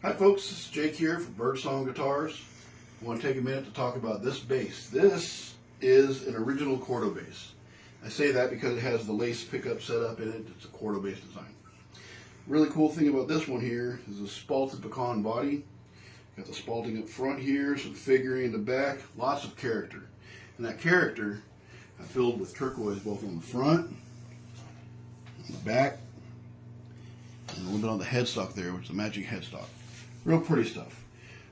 Hi folks, this is Jake here from Birdsong Guitars. I want to take a minute to talk about this bass. This is an original Cortobass. I say that because it has the lace pickup set up in it. It's a Cortobass design. Really cool thing about this one here is a spalted pecan body. Got the spalting up front here, some figuring in the back, lots of character. And that character I filled with turquoise both on the front, on the back, and a little bit on the headstock there, which is a matching headstock. Real pretty stuff.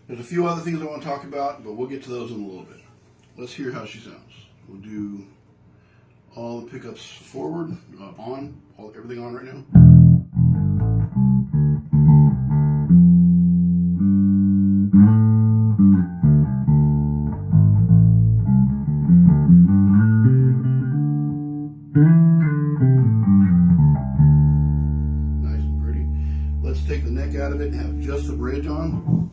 There's a few other things I want to talk about, but we'll get to those in a little bit. Let's hear how she sounds. We'll do all the pickups forward, everything on right now. Nice and pretty. Let's take the neck out of it and have just the bridge on.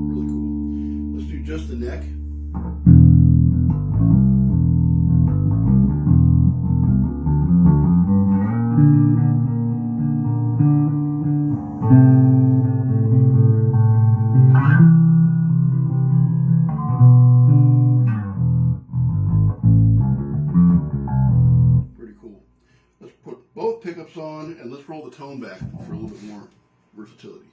Really cool. Let's do just the neck. Pretty cool. Let's put both pickups on and let's roll the tone back for a little bit more versatility.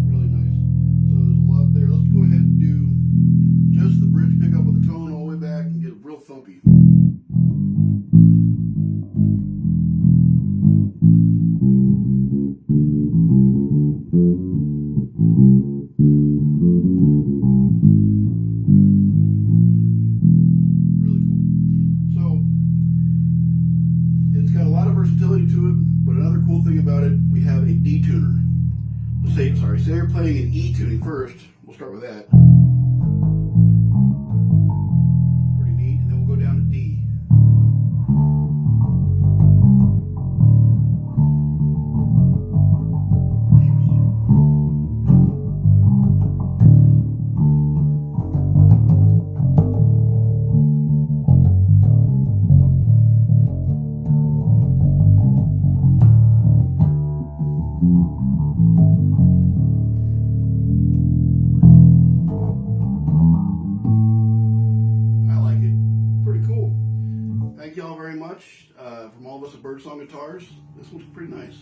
Really nice. So there's a lot there. Let's go ahead and do just the bridge pickup with the tone all the way back and get it real thumpy. Got a lot of versatility to it, but another cool thing about it, we have a D tuner. Say you're playing an E tuning first. We'll start with that. Pretty neat, and then we'll go down to D. Thank you all very much. From all of us at Birdsong Guitars, this one's pretty nice.